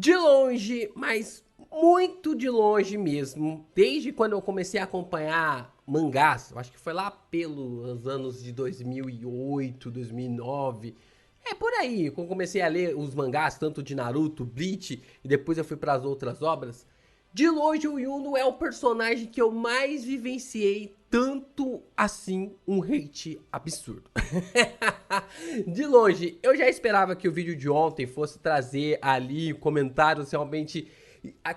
De longe, mas muito de longe mesmo, desde quando eu comecei a acompanhar mangás, eu acho que foi lá pelos anos de 2008, 2009, é por aí, quando eu comecei a ler os mangás, tanto de Naruto, Bleach, e depois eu fui para as outras obras. De longe, o Yuno é o personagem que eu mais vivenciei, tanto assim, um hate absurdo. De longe, eu já esperava que o vídeo de ontem fosse trazer ali comentários realmente,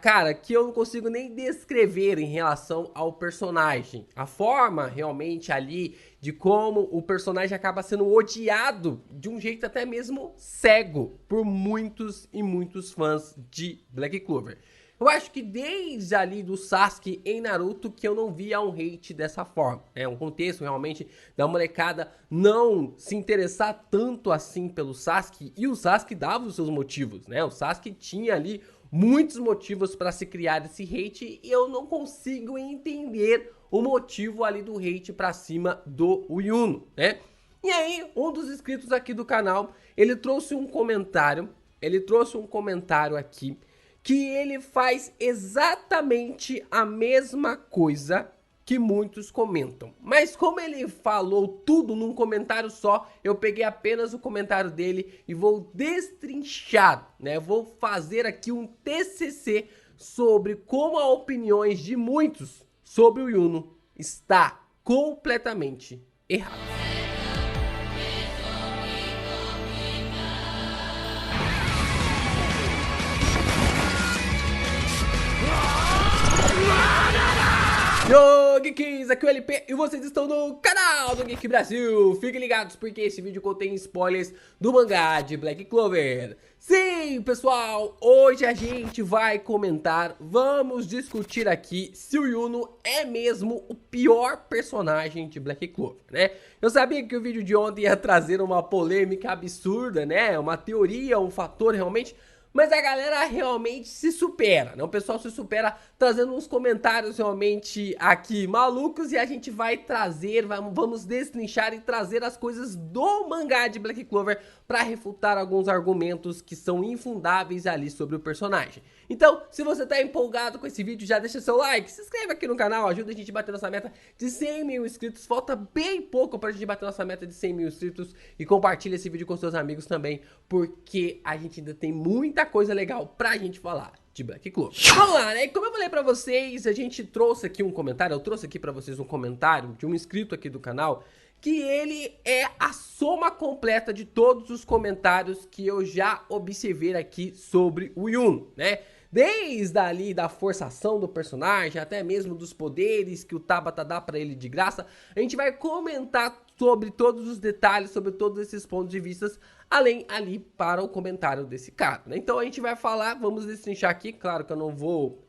cara, que eu não consigo nem descrever em relação ao personagem. A forma realmente ali de como o personagem acaba sendo odiado de um jeito até mesmo cego por muitos e muitos fãs de Black Clover. Eu acho que desde ali do Sasuke em Naruto que eu não via um hate dessa forma. É um contexto realmente da molecada não se interessar tanto assim pelo Sasuke. E o Sasuke dava os seus motivos, né? O Sasuke tinha ali muitos motivos para se criar esse hate. E eu não consigo entender o motivo ali do hate para cima do Yuno, né? E aí, um dos inscritos aqui do canal, ele trouxe um comentário. Aqui que ele faz exatamente a mesma coisa que muitos comentam. Mas como ele falou tudo num comentário só, eu peguei apenas o comentário dele e vou destrinchar, né? Vou fazer aqui um TCC sobre como as opiniões de muitos sobre o Yuno está completamente errada. Yo, Geeks, aqui é o LP e vocês estão no canal do Geek Brasil. Fiquem ligados porque esse vídeo contém spoilers do mangá de Black Clover. Sim, pessoal, hoje a gente vai comentar, vamos discutir aqui se o Yuno é mesmo o pior personagem de Black Clover, né? Eu sabia que o vídeo de ontem ia trazer uma polêmica absurda, né? Uma teoria, um fator realmente... Mas a galera realmente se supera, né? O pessoal se supera trazendo uns comentários realmente aqui malucos e a gente vai trazer, vamos destrinchar e trazer as coisas do mangá de Black Clover para refutar alguns argumentos que são infundáveis ali sobre o personagem. Então, se você tá empolgado com esse vídeo, já deixa seu like, se inscreve aqui no canal, ajuda a gente a bater nossa meta de 100 mil inscritos. Falta bem pouco pra gente bater nossa meta de 100 mil inscritos e compartilha esse vídeo com seus amigos também, porque a gente ainda tem muita coisa legal pra gente falar de Black Clover. Vamos lá, né? Como eu falei pra vocês, a gente trouxe aqui um comentário, eu trouxe aqui pra vocês um comentário de um inscrito aqui do canal, que ele é a soma completa de todos os comentários que eu já observei aqui sobre o Yuno, né? Desde ali da forçação do personagem, até mesmo dos poderes que o Tabata dá pra ele de graça, a gente vai comentar sobre todos os detalhes, sobre todos esses pontos de vista, além ali para o comentário desse cara, né? Então a gente vai falar, vamos destrinchar aqui, claro que eu não vou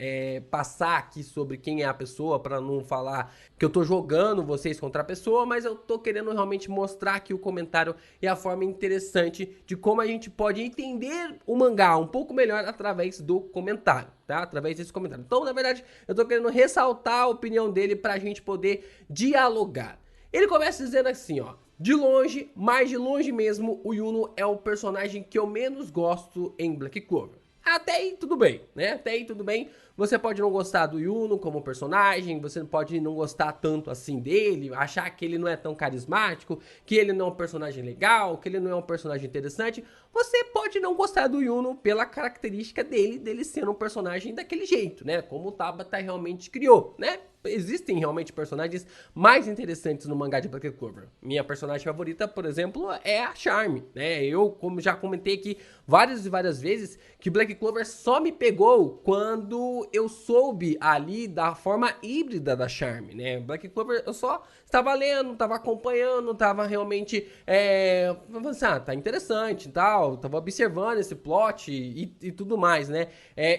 passar aqui sobre quem é a pessoa para não falar que eu tô jogando vocês contra a pessoa, mas eu tô querendo realmente mostrar aqui o comentário e a forma interessante de como a gente pode entender o mangá um pouco melhor através do comentário, tá? Através desse comentário. Então, na verdade, eu tô querendo ressaltar a opinião dele pra gente poder dialogar. Ele começa dizendo assim, ó: de longe, mais de longe mesmo, o Yuno é o personagem que eu menos gosto em Black Clover. Até aí tudo bem, né? Até aí tudo bem. Você pode não gostar do Yuno como personagem, você pode não gostar tanto assim dele, achar que ele não é tão carismático, que ele não é um personagem legal, que ele não é um personagem interessante. Você pode não gostar do Yuno pela característica dele sendo um personagem daquele jeito, né? Como o Tabata realmente criou, né? Existem realmente personagens mais interessantes no mangá de Black Clover. Minha personagem favorita, por exemplo, é a Charme, né? Eu, como já comentei aqui várias e várias vezes, que Black Clover só me pegou quando eu soube ali da forma híbrida da Charme, né? Black Clover eu só estava lendo, estava acompanhando, estava realmente tá interessante e tal, estava observando esse plot e tudo mais, né?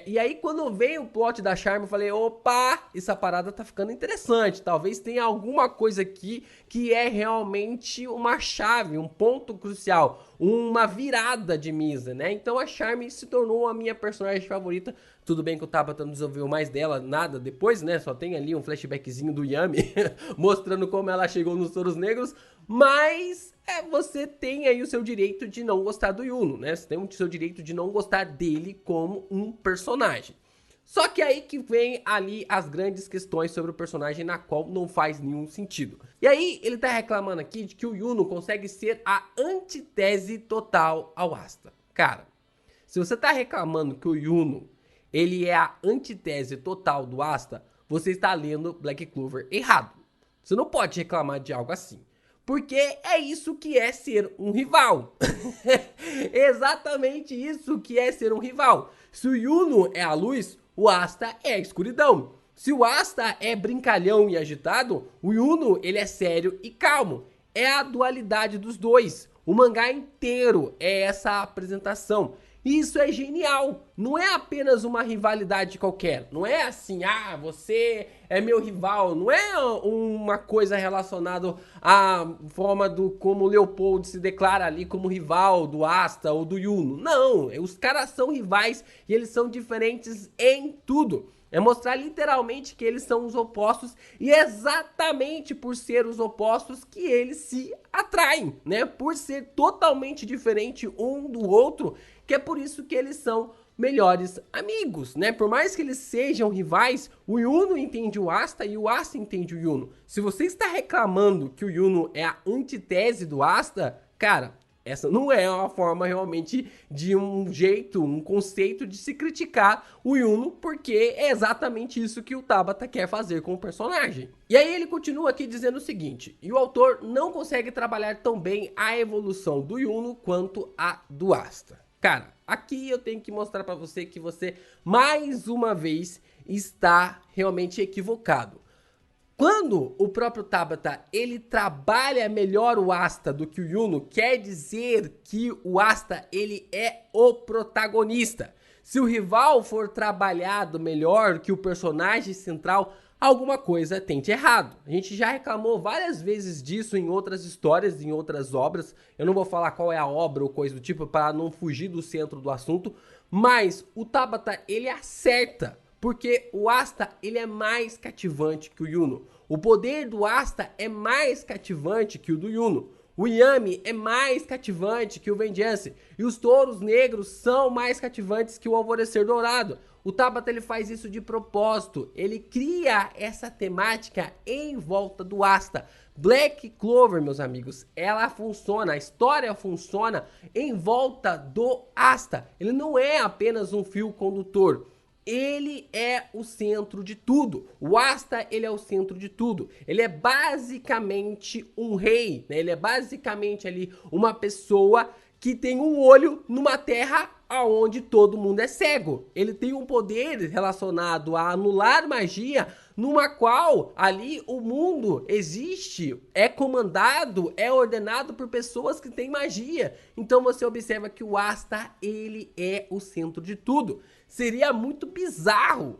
E aí quando veio o plot da Charme, eu falei, opa, essa parada tá ficando interessante. Talvez tenha alguma coisa aqui que é realmente uma chave, um ponto crucial, uma virada de mesa, né? Então a Charmy se tornou a minha personagem favorita. Tudo bem que o Tabata não desenvolveu mais dela nada depois, né? Só tem ali um flashbackzinho do Yami mostrando como ela chegou nos Touros Negros. Mas você tem aí o seu direito de não gostar do Yuno, né? Você tem o seu direito de não gostar dele como um personagem. Só que aí que vem ali as grandes questões sobre o personagem, na qual não faz nenhum sentido. E aí ele tá reclamando aqui de que o Yuno consegue ser a antitese total ao Asta. Cara, se você tá reclamando que o Yuno, ele é a antitese total do Asta, você está lendo Black Clover errado. Você não pode reclamar de algo assim. Porque é isso que é ser um rival. Exatamente isso que é ser um rival. Se o Yuno é a luz, o Asta é a escuridão. Se o Asta é brincalhão e agitado, o Yuno ele é sério e calmo. É a dualidade dos dois. O mangá inteiro é essa apresentação. E isso é genial. Não é apenas uma rivalidade qualquer. Não é assim, você é meu rival. Não é uma coisa relacionada à forma do como o Leopold se declara ali como rival do Asta ou do Yuno. Não, os caras são rivais e eles são diferentes em tudo. É mostrar literalmente que eles são os opostos e é exatamente por ser os opostos que eles se atraem, né? Por ser totalmente diferente um do outro, que é por isso que eles são melhores amigos, né? Por mais que eles sejam rivais, o Yuno entende o Asta e o Asta entende o Yuno. Se você está reclamando que o Yuno é a antitese do Asta, cara, essa não é uma forma realmente de um jeito, um conceito de se criticar o Yuno, porque é exatamente isso que o Tabata quer fazer com o personagem. E aí ele continua aqui dizendo o seguinte: e o autor não consegue trabalhar tão bem a evolução do Yuno quanto a do Asta. Cara, aqui eu tenho que mostrar pra você que você, mais uma vez, está realmente equivocado. Quando o próprio Tabata, ele trabalha melhor o Asta do que o Yuno, quer dizer que o Asta, ele é o protagonista. Se o rival for trabalhado melhor que o personagem central, alguma coisa tem de errado. A gente já reclamou várias vezes disso em outras histórias, em outras obras. Eu não vou falar qual é a obra ou coisa do tipo para não fugir do centro do assunto, mas o Tabata, ele acerta. Porque o Asta, ele é mais cativante que o Yuno. O poder do Asta é mais cativante que o do Yuno. O Yami é mais cativante que o Vengeance. E os Touros Negros são mais cativantes que o Alvorecer Dourado. O Tabata, ele faz isso de propósito. Ele cria essa temática em volta do Asta. Black Clover, meus amigos, ela funciona, a história funciona em volta do Asta. Ele não é apenas um fio condutor. Ele é o centro de tudo. O Asta, ele é o centro de tudo. Ele é basicamente um rei, né? Ele é basicamente ali uma pessoa que tem um olho numa terra onde todo mundo é cego. Ele tem um poder relacionado a anular magia, numa qual ali o mundo existe, é comandado, é ordenado por pessoas que têm magia. Então você observa que o Asta, ele é o centro de tudo. Seria muito bizarro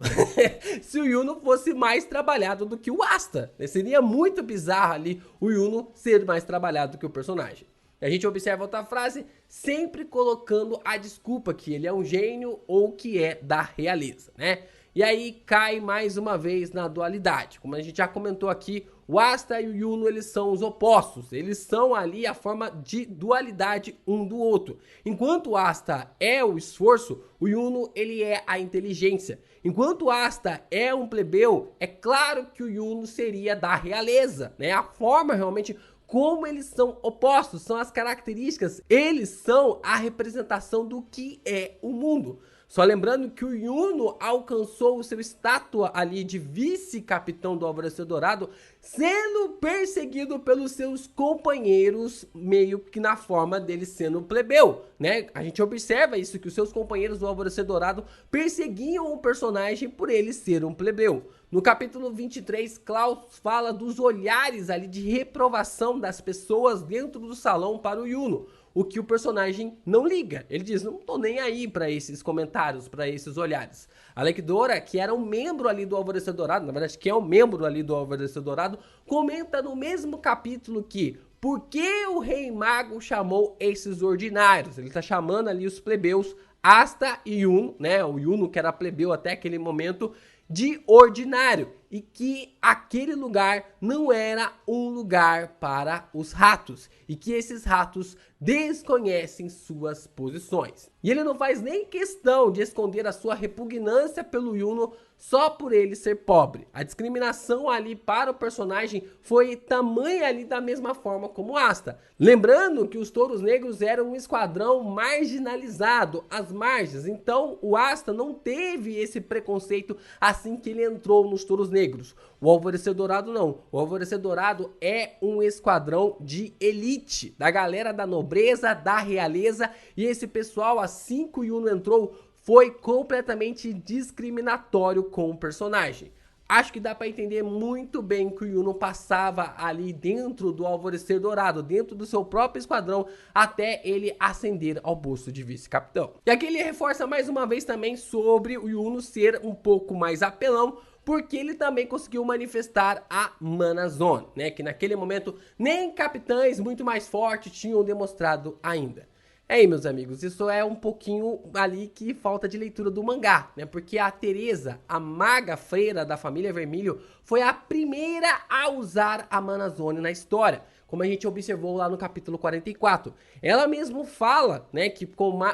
se o Yuno fosse mais trabalhado do que o Asta. Seria muito bizarro ali o Yuno ser mais trabalhado do que o personagem. A gente observa outra frase, sempre colocando a desculpa que ele é um gênio ou que é da realeza, né? E aí cai mais uma vez na dualidade. Como a gente já comentou aqui, o Asta e o Yuno, eles são os opostos. Eles são ali a forma de dualidade um do outro. Enquanto o Asta é o esforço, o Yuno, ele é a inteligência. Enquanto o Asta é um plebeu, é claro que o Yuno seria da realeza, né? A forma realmente como eles são opostos, são as características, eles são a representação do que é o mundo. Só lembrando que o Yuno alcançou o seu estátua ali de vice-capitão do Alvorecer Dourado, sendo perseguido pelos seus companheiros, meio que na forma dele sendo plebeu, né? A gente observa isso, que os seus companheiros do Alvorecer Dourado perseguiam o personagem por ele ser um plebeu. No capítulo 23, Klaus fala dos olhares ali de reprovação das pessoas dentro do salão para o Yuno. o que o personagem não liga. Ele diz, não tô nem aí pra esses comentários, pra esses olhares. Alec Dora, que era um membro ali do Alvorecer Dourado, na verdade que é um membro ali do Alvorecer Dourado, comenta no mesmo capítulo que por que o Rei Mago chamou esses ordinários? Ele tá chamando ali os plebeus, Asta e Yuno, né? O Yuno que era plebeu até aquele momento, de ordinário, e que aquele lugar não era um lugar para os ratos, e que esses ratos desconhecem suas posições. E ele não faz nem questão de esconder a sua repugnância pelo Yuno só por ele ser pobre. A discriminação ali para o personagem foi tamanha ali da mesma forma como Asta. Lembrando que os Touros Negros eram um esquadrão marginalizado, às margens, então o Asta não teve esse preconceito assim que ele entrou nos Touros Negros. O Alvorecer Dourado não. O Alvorecer Dourado é um esquadrão de elite, da galera da nobreza, da realeza, e esse pessoal, assim que o Yuno entrou, foi completamente discriminatório com o personagem. Acho que dá pra entender muito bem que o Yuno passava ali dentro do Alvorecer Dourado, dentro do seu próprio esquadrão, até ele ascender ao posto de vice-capitão. E aqui ele reforça mais uma vez também sobre o Yuno ser um pouco mais apelão, porque ele também conseguiu manifestar a Mana Zone, né? Que naquele momento nem capitães muito mais fortes tinham demonstrado ainda. É aí, meus amigos, isso é um pouquinho ali que falta de leitura do mangá, né? Porque a Teresa, a maga freira da família Vermelho, foi a primeira a usar a Mana Zone na história, como a gente observou lá no capítulo 44. Ela mesmo fala, né, que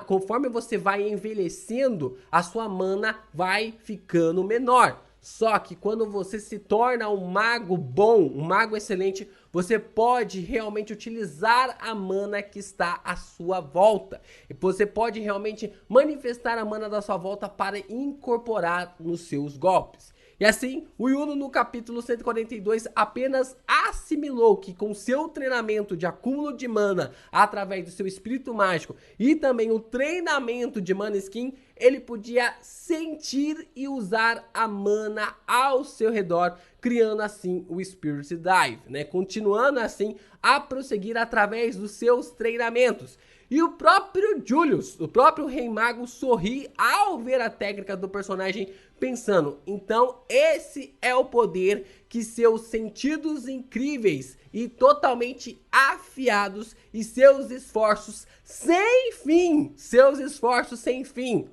conforme você vai envelhecendo, a sua mana vai ficando menor. Só que quando você se torna um mago bom, um mago excelente, você pode realmente utilizar a mana que está à sua volta. E você pode realmente manifestar a mana da sua volta para incorporar nos seus golpes. E assim, o Yuno no capítulo 142 apenas assimilou que com seu treinamento de acúmulo de mana através do seu espírito mágico e também o treinamento de Mana Skin, ele podia sentir e usar a mana ao seu redor, criando assim o Spirit Dive, né? Continuando assim a prosseguir através dos seus treinamentos. E o próprio Julius, o próprio Rei Mago, sorri ao ver a técnica do personagem, pensando, então esse é o poder que seus sentidos incríveis e totalmente afiados e seus esforços sem fim,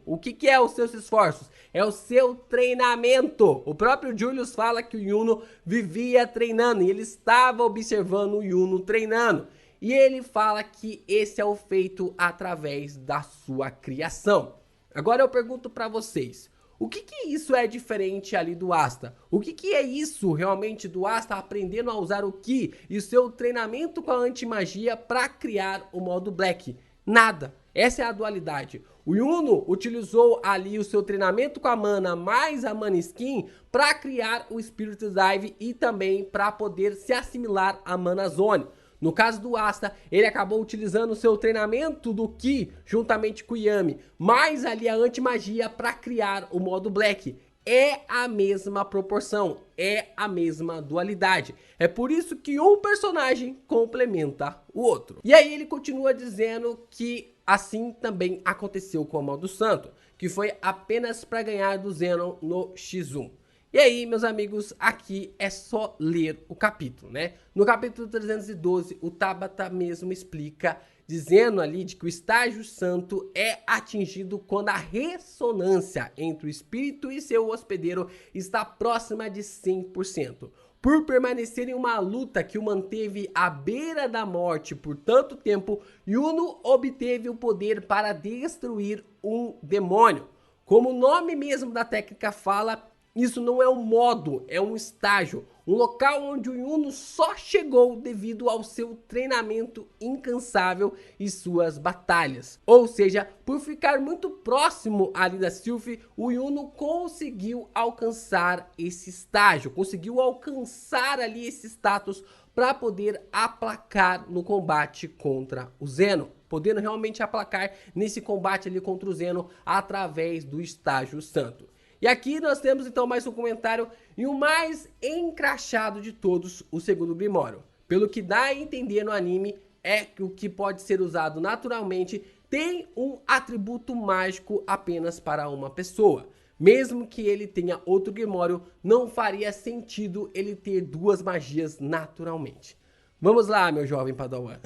O que é os seus esforços? É o seu treinamento. O próprio Julius fala que o Yuno vivia treinando e ele estava observando o Yuno treinando. E ele fala que esse é o feito através da sua criação. Agora eu pergunto para vocês, o que isso é diferente ali do Asta? O que é isso realmente do Asta aprendendo a usar o Ki e o seu treinamento com a antimagia para criar o modo Black? Nada. Essa é a dualidade. O Yuno utilizou ali o seu treinamento com a mana mais a Mana Skin para criar o Spirit Dive e também para poder se assimilar à Mana Zone. No caso do Asta, ele acabou utilizando o seu treinamento do Ki juntamente com o Yami, mais ali a antimagia para criar o modo Black. É a mesma proporção, é a mesma dualidade. É por isso que um personagem complementa o outro. E aí ele continua dizendo que assim também aconteceu com o modo Santo, que foi apenas para ganhar do Zenon no X1. E aí, meus amigos, aqui é só ler o capítulo, né? No capítulo 312, o Tabata mesmo explica, dizendo ali de que o estágio santo é atingido quando a ressonância entre o espírito e seu hospedeiro está próxima de 100%. Por permanecer em uma luta que o manteve à beira da morte por tanto tempo, Yuno obteve o poder para destruir um demônio. Como o nome mesmo da técnica fala, isso não é um modo, é um estágio, um local onde o Yuno só chegou devido ao seu treinamento incansável e suas batalhas. Ou seja, por ficar muito próximo ali da Sylph, o Yuno conseguiu alcançar esse estágio, conseguiu alcançar ali esse status para poder aplacar no combate contra o Zenon. Podendo realmente aplacar nesse combate ali contra o Zenon através do estágio santo. E aqui nós temos então mais um comentário e o mais encrachado de todos, o segundo Grimório. Pelo que dá a entender no anime, é o que pode ser usado naturalmente, tem um atributo mágico apenas para uma pessoa. Mesmo que ele tenha outro Grimório, não faria sentido ele ter duas magias naturalmente. Vamos lá, meu jovem Padawan.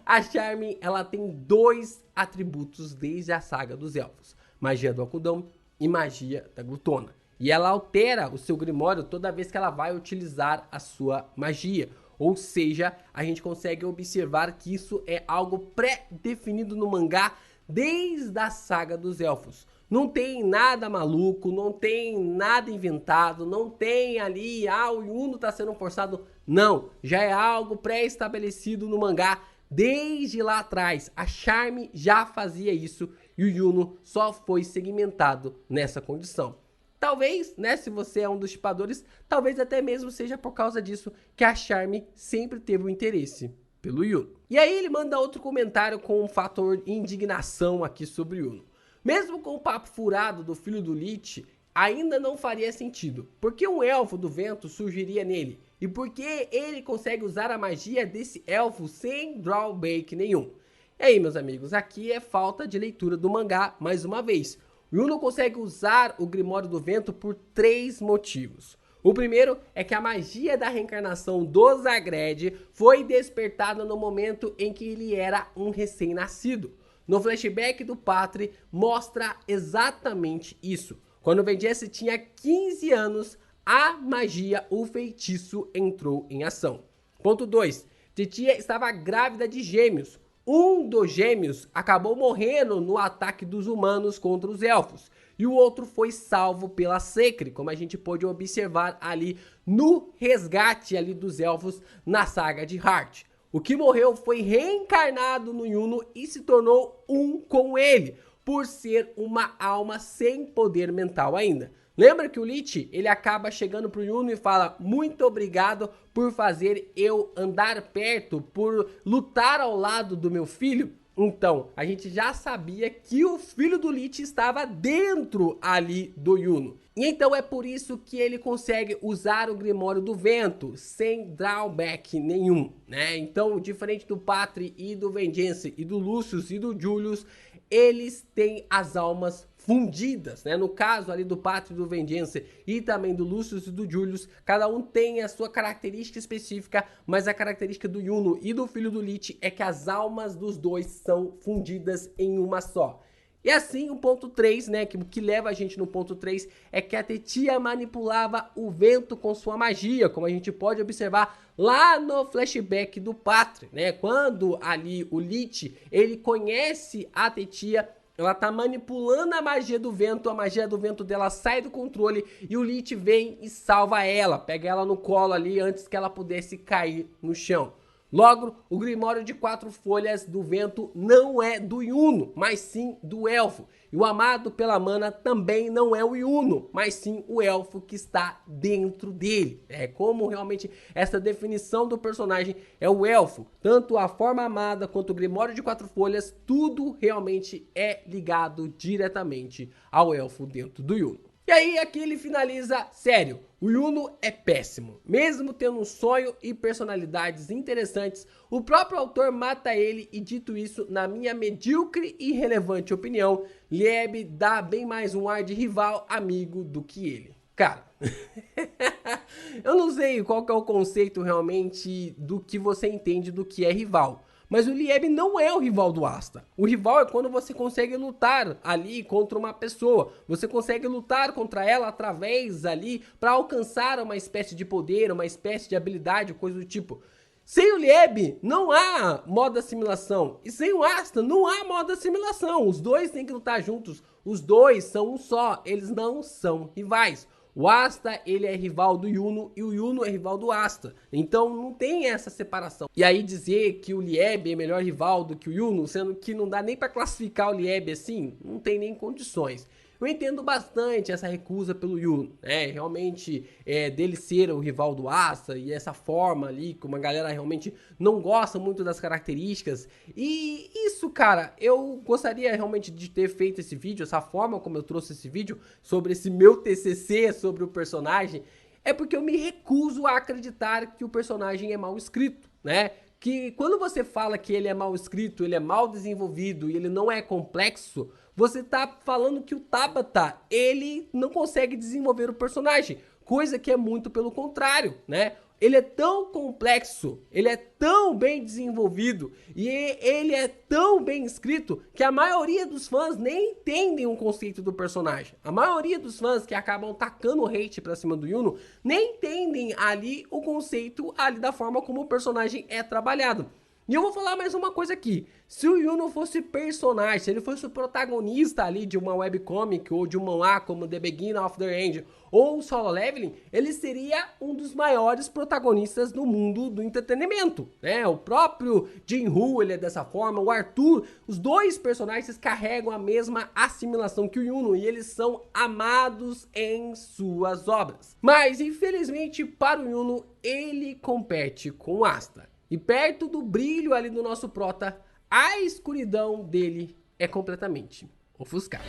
A Charme, ela tem dois atributos desde a saga dos Elfos. Magia do Alcudão e magia da Glutona. E ela altera o seu Grimório toda vez que ela vai utilizar a sua magia. Ou seja, a gente consegue observar que isso é algo pré-definido no mangá desde a saga dos Elfos. Não tem nada maluco, não tem nada inventado, não tem ali, o Yuno tá sendo forçado. Não, já é algo pré-estabelecido no mangá desde lá atrás. A Charme já fazia isso e o Yuno só foi segmentado nessa condição. Talvez, né, se você é um dos shippadores, talvez até mesmo seja por causa disso que a Charme sempre teve o interesse pelo Yuno. E aí ele manda outro comentário com um fator indignação aqui sobre o Yuno. Mesmo com o papo furado do filho do Lich, ainda não faria sentido. Por que um elfo do vento surgiria nele? E por que ele consegue usar a magia desse elfo sem drawback nenhum? E aí, meus amigos, aqui é falta de leitura do mangá mais uma vez. O Yuno consegue usar o Grimório do Vento por 3 motivos. O primeiro é que a magia da reencarnação do Zagred foi despertada no momento em que ele era um recém-nascido. No flashback do Patri mostra exatamente isso. Quando o Vengeance tinha 15 anos, a magia, o feitiço, entrou em ação. Ponto 2. Titia estava grávida de gêmeos. Um dos gêmeos acabou morrendo no ataque dos humanos contra os elfos. E o outro foi salvo pela Secre, como a gente pôde observar ali no resgate ali dos elfos na saga de Heart. O que morreu foi reencarnado no Yuno e se tornou um com ele, por ser uma alma sem poder mental ainda. Lembra que o Lich, ele acaba chegando pro Yuno e fala: muito obrigado por fazer eu andar perto, por lutar ao lado do meu filho? Então, a gente já sabia que o filho do Lich estava dentro ali do Yuno. E então é por isso que ele consegue usar o Grimório do Vento sem drawback nenhum, né? Então, diferente do Patri e do Vengeance e do Lucius e do Julius, eles têm as almas fundidas, né? No caso ali do Patri, do Vengeance e também do Lucius e do Julius, cada um tem a sua característica específica, mas a característica do Yuno e do filho do Lich é que as almas dos dois são fundidas em uma só. E assim, o ponto 3, né, que leva a gente no ponto 3, é que a Tetia manipulava o vento com sua magia, como a gente pode observar lá no flashback do Patri, né? Quando ali o Lich, ele conhece a Tetia, ela tá manipulando a magia do vento dela sai do controle e o Lich vem e salva ela, pega ela no colo ali antes que ela pudesse cair no chão. Logo, o Grimório de 4 folhas do vento não é do Yuno, mas sim do elfo. E o amado pela mana também não é o Yuno, mas sim o elfo que está dentro dele. É como realmente essa definição do personagem é o elfo. Tanto a forma amada quanto o Grimório de 4 folhas, tudo realmente é ligado diretamente ao elfo dentro do Yuno. E aí aqui ele finaliza: sério, o Yuno é péssimo. Mesmo tendo um sonho e personalidades interessantes, o próprio autor mata ele e, dito isso, na minha medíocre e irrelevante opinião, Lieb dá bem mais um ar de rival amigo do que ele. Cara, eu não sei qual que é o conceito realmente do que você entende do que é rival. Mas o Lieb não é o rival do Asta. O rival é quando você consegue lutar ali contra uma pessoa. Você consegue lutar contra ela através ali para alcançar uma espécie de poder, uma espécie de habilidade, coisa do tipo. Sem o Lieb não há modo assimilação. E sem o Asta não há modo assimilação. Os dois têm que lutar juntos. Os dois são um só. Eles não são rivais. O Asta, ele é rival do Yuno e o Yuno é rival do Asta. Então não tem essa separação. E aí dizer que o Lieb é melhor rival do que o Yuno, sendo que não dá nem para classificar o Lieb assim, não tem nem condições. Eu entendo bastante essa recusa pelo Yuno, né? Realmente dele ser o rival do Asta e essa forma ali, como a galera realmente não gosta muito das características. E isso, cara, eu gostaria realmente de ter feito esse vídeo, essa forma como eu trouxe esse vídeo sobre esse meu TCC sobre o personagem, é porque eu me recuso a acreditar que o personagem é mal escrito, né? que quando você fala que ele é mal escrito, ele é mal desenvolvido e ele não é complexo, você tá falando que o Tabata, ele não consegue desenvolver o personagem, coisa que é muito pelo contrário, né? Ele é tão complexo, ele é tão bem desenvolvido e ele é tão bem escrito que a maioria dos fãs nem entendem o conceito do personagem. A maioria dos fãs que acabam tacando hate pra cima do Yuno nem entendem ali o conceito ali da forma como o personagem é trabalhado. E eu vou falar mais uma coisa aqui, se o Yuno fosse personagem, se ele fosse o protagonista ali de uma webcomic ou de um manhwa como The Beginning of the End ou Solo Leveling, ele seria um dos maiores protagonistas do mundo do entretenimento, né? O próprio Jinwoo, ele é dessa forma, o Arthur, os dois personagens carregam a mesma assimilação que o Yuno e eles são amados em suas obras. Mas, infelizmente, para o Yuno, ele compete com o Asta. E perto do brilho ali do nosso prota, a escuridão dele é completamente ofuscada.